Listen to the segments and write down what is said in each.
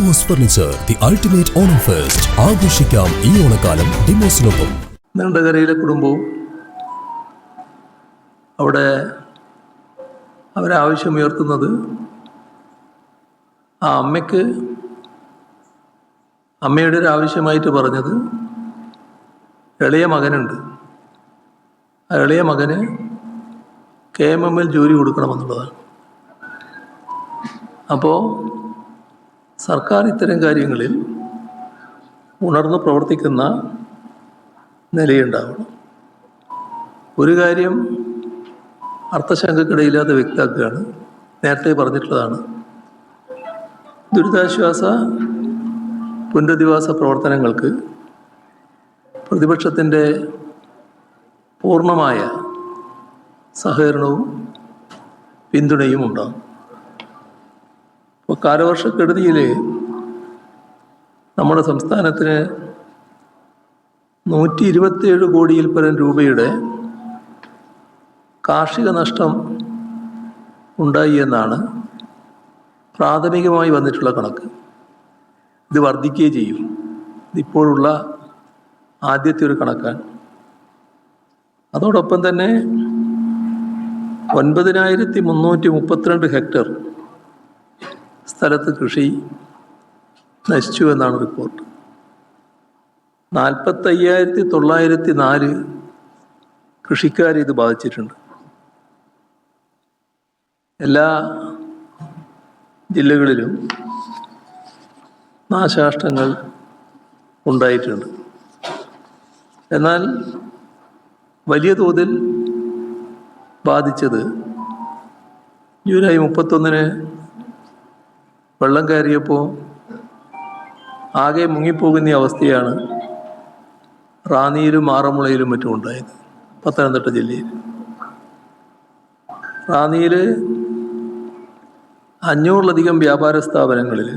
Demos furniture, the ultimate Onam fest. ആഘോഷിക്കാം ഈ ഓണക്കാലം ഡിമോസിനൊപ്പം. നീണ്ടകരയിലെ കുടുംബവും അവിടെ അവരാവശ്യമുയർത്തുന്നത് ആ അമ്മയുടെ ഒരു ആവശ്യമായിട്ട് പറഞ്ഞത് ഇളയ മകനുണ്ട്. ആ ഇളയ മകന് KMM-ൽ ജോലി കൊടുക്കണമെന്നുള്ളതാണ്. അപ്പോൾ സർക്കാർ ഇത്തരം കാര്യങ്ങളിൽ ഉണർന്ന് പ്രവർത്തിക്കുന്ന നിലയുണ്ടാവണം. ഒരു കാര്യം അർത്ഥശങ്കക്കിടയില്ലാതെ വ്യക്തമാക്കുകയാണ്. നേരത്തെ പറഞ്ഞിട്ടുള്ളതാണ്. ദുരിതാശ്വാസ പുനരധിവാസ പ്രവർത്തനങ്ങൾക്ക് പ്രതിപക്ഷത്തിൻ്റെ പൂർണ്ണമായ സഹകരണവും പിന്തുണയും ഉണ്ടാകും. ഇപ്പോൾ കാലവർഷക്കെടുതിയിൽ നമ്മുടെ സംസ്ഥാനത്തിന് 127 കോടിയിൽ പരം രൂപയുടെ കാർഷിക നഷ്ടം ഉണ്ടായി എന്നാണ് പ്രാഥമികമായി വന്നിട്ടുള്ള കണക്ക്. ഇത് വർദ്ധിക്കുകയും ചെയ്യും. ഇതിപ്പോഴുള്ള ആദ്യത്തെ ഒരു കണക്കാണ്. അതോടൊപ്പം തന്നെ 9332 ഹെക്ടർ സ്ഥലത്ത് കൃഷി നശിച്ചു എന്നാണ് റിപ്പോർട്ട്. 45,904 കൃഷിക്കാരെ ഇത് ബാധിച്ചിട്ടുണ്ട്. എല്ലാ ജില്ലകളിലും നാശനഷ്ടങ്ങൾ ഉണ്ടായിട്ടുണ്ട്. എന്നാൽ വലിയ തോതിൽ ബാധിച്ചത് ജൂലൈ 31 വെള്ളം കയറിയപ്പോൾ ആകെ മുങ്ങിപ്പോകുന്ന അവസ്ഥയാണ് റാന്നിയിലും ആറന്മുളയിലും മറ്റും ഉണ്ടായത്. പത്തനംതിട്ട ജില്ലയിൽ റാന്നിയിൽ 500-ലധികം വ്യാപാര സ്ഥാപനങ്ങളിൽ,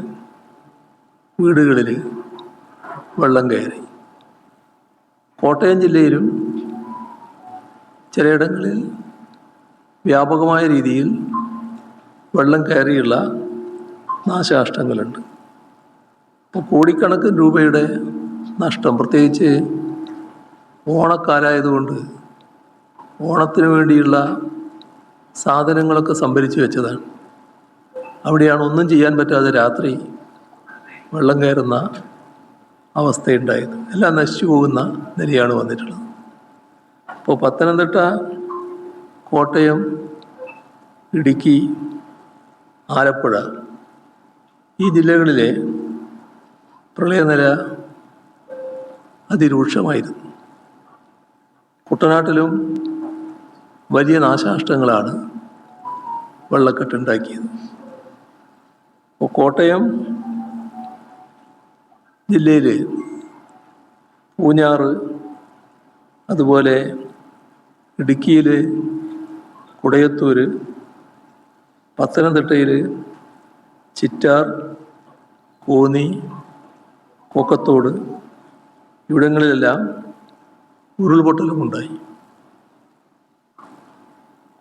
വീടുകളിൽ വെള്ളം കയറി. കോട്ടയം ജില്ലയിലും ചിലയിടങ്ങളിൽ വ്യാപകമായ രീതിയിൽ വെള്ളം കയറിയുള്ള നാശനഷ്ടങ്ങളുണ്ട്. ഇപ്പോൾ കോടിക്കണക്കിന് രൂപയുടെ നഷ്ടം, പ്രത്യേകിച്ച് ഓണക്കാലമായതുകൊണ്ട് ഓണത്തിന് വേണ്ടിയുള്ള സാധനങ്ങളൊക്കെ സംഭരിച്ചു വെച്ചതാണ്. അവിടെയാണ് ഒന്നും ചെയ്യാൻ പറ്റാതെ രാത്രി വെള്ളം കയറുന്ന അവസ്ഥയുണ്ടായത്. എല്ലാം നശിച്ചു പോകുന്ന നിലയാണ് വന്നിട്ടുള്ളത്. ഇപ്പോൾ പത്തനംതിട്ട, കോട്ടയം, ഇടുക്കി, ആലപ്പുഴ ഈ ജില്ലകളിലെ പ്രളയനില അതിരൂക്ഷമായിരുന്നു. കുട്ടനാട്ടിലും വലിയ നാശനഷ്ടങ്ങളാണ് വെള്ളക്കെട്ടുണ്ടാക്കിയത്. ഇപ്പോൾ കോട്ടയം ജില്ലയിൽ പൂഞ്ഞാറ്, അതുപോലെ ഇടുക്കിയിൽ കുടയത്തൂർ, പത്തനംതിട്ടയിൽ ചിറ്റാർ, കോന്നി, കൊക്കത്തോട് ഇവിടങ്ങളിലെല്ലാം ഉരുൾപൊട്ടലുമുണ്ടായി.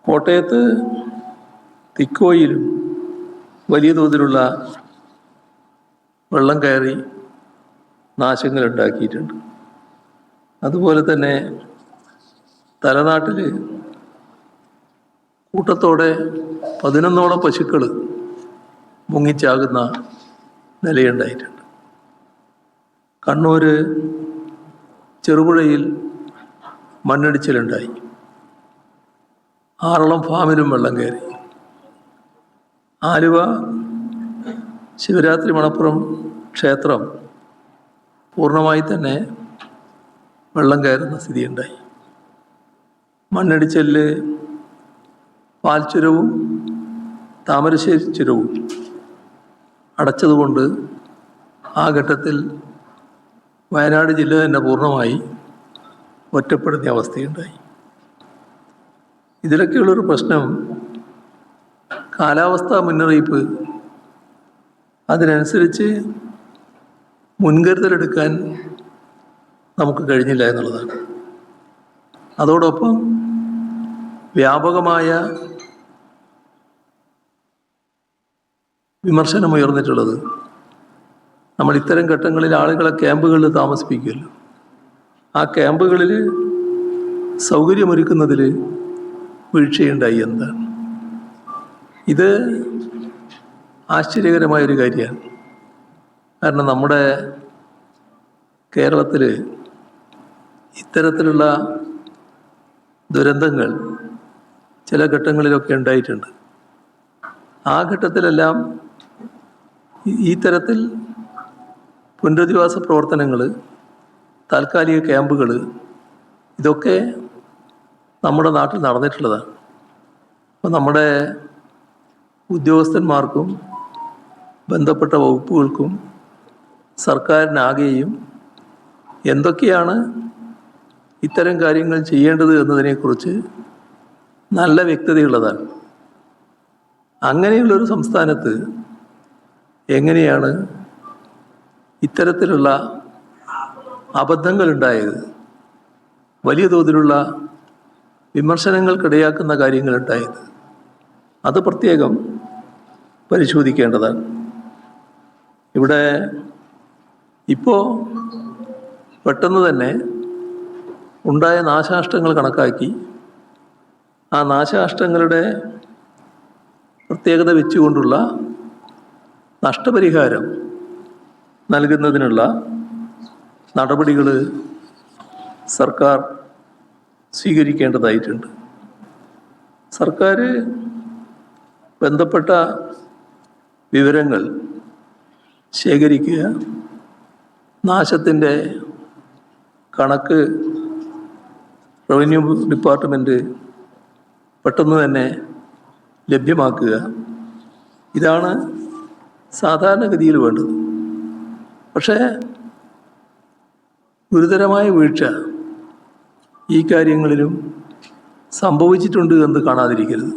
കോട്ടയത്ത് തിക്കോയിലും വലിയ തോതിലുള്ള വെള്ളം കയറി നാശങ്ങൾ ഉണ്ടാക്കിയിട്ടുണ്ട്. അതുപോലെ തന്നെ തലനാട്ടിൽ കൂട്ടത്തോടെ 11ഓളം പശുക്കൾ മുങ്ങിച്ചാകുന്ന നിലയുണ്ടായിട്ടുണ്ട്. കണ്ണൂർ ചെറുപുഴയിൽ മണ്ണിടിച്ചിലുണ്ടായി. ആറളം ഫാമിലും വെള്ളം കയറി. ആലുവ ശിവരാത്രി മണപ്പുറം ക്ഷേത്രം പൂർണ്ണമായി തന്നെ വെള്ളം കയറുന്ന സ്ഥിതിയുണ്ടായി. മണ്ണിടിച്ചിലിൽ പാൽച്ചുരവും താമരശ്ശേരി ചുരവും അടച്ചതുകൊണ്ട് ആ ഘട്ടത്തിൽ വയനാട് ജില്ല തന്നെ പൂർണ്ണമായി ഒറ്റപ്പെടുന്ന അവസ്ഥയുണ്ടായി. ഇതിലൊക്കെയുള്ളൊരു പ്രശ്നം, കാലാവസ്ഥാ മുന്നറിയിപ്പ് അതിനനുസരിച്ച് മുൻകരുതലെടുക്കാൻ നമുക്ക് കഴിഞ്ഞില്ല എന്നുള്ളതാണ്. അതോടൊപ്പം വ്യാപകമായ വിമർശനമുയർന്നിട്ടുള്ളത് നമ്മൾ ഇത്തരം ഘട്ടങ്ങളിൽ ആളുകളെ ക്യാമ്പുകളിൽ താമസിപ്പിക്കുമല്ലോ. ആ ക്യാമ്പുകളിൽ സൗകര്യമൊരുക്കുന്നതിൽ വീഴ്ചയുണ്ടായി എന്താണ്? ഇത് ആശ്ചര്യകരമായൊരു കാര്യമാണ്. കാരണം നമ്മുടെ കേരളത്തിൽ ഇത്തരത്തിലുള്ള ദുരന്തങ്ങൾ ചില ഘട്ടങ്ങളിലൊക്കെ ഉണ്ടായിട്ടുണ്ട്. ആ ഘട്ടത്തിലെല്ലാം ഈ തരത്തിൽ പുനരധിവാസ പ്രവർത്തനങ്ങൾ, താൽക്കാലിക ക്യാമ്പുകൾ, ഇതൊക്കെ നമ്മുടെ നാട്ടിൽ നടന്നിട്ടുള്ളതാണ്. അപ്പോൾ നമ്മുടെ ഉദ്യോഗസ്ഥന്മാർക്കും ബന്ധപ്പെട്ട വകുപ്പുകൾക്കും സർക്കാരിനാകെയും എന്തൊക്കെയാണ് ഇത്തരം കാര്യങ്ങൾ ചെയ്യേണ്ടത് എന്നതിനെക്കുറിച്ച് നല്ല വ്യക്തതയുള്ളതാണ്. അങ്ങനെയുള്ളൊരു സംസ്ഥാനത്ത് എങ്ങനെയാണ് ഇത്തരത്തിലുള്ള അബദ്ധങ്ങളുണ്ടായത്, വലിയ തോതിലുള്ള വിമർശനങ്ങൾക്കിടയാക്കുന്ന കാര്യങ്ങളുണ്ടായത്? അത് പ്രത്യേകം പരിശോധിക്കേണ്ടതാണ്. ഇവിടെ ഇപ്പോൾ പെട്ടെന്ന് തന്നെ ഉണ്ടായ നാശനഷ്ടങ്ങൾ കണക്കാക്കി ആ നാശനഷ്ടങ്ങളുടെ പ്രത്യേകത വെച്ചുകൊണ്ടുള്ള നഷ്ടപരിഹാരം നൽകുന്നതിനുള്ള നടപടികൾ സർക്കാർ സ്വീകരിക്കേണ്ടതായിട്ടുണ്ട്. സർക്കാർ ബന്ധപ്പെട്ട വിവരങ്ങൾ ശേഖരിക്കുക, നാശത്തിൻ്റെ കണക്ക് റവന്യൂ ഡിപ്പാർട്ട്മെൻറ്റ് പെട്ടെന്ന് തന്നെ ലഭ്യമാക്കുക, ഇതാണ് സാധാരണഗതിയിൽ വേണ്ടത്. പക്ഷേ ഗുരുതരമായ വീഴ്ച ഈ കാര്യങ്ങളിലും സംഭവിച്ചിട്ടുണ്ട് എന്ന് കാണാതിരിക്കരുത്.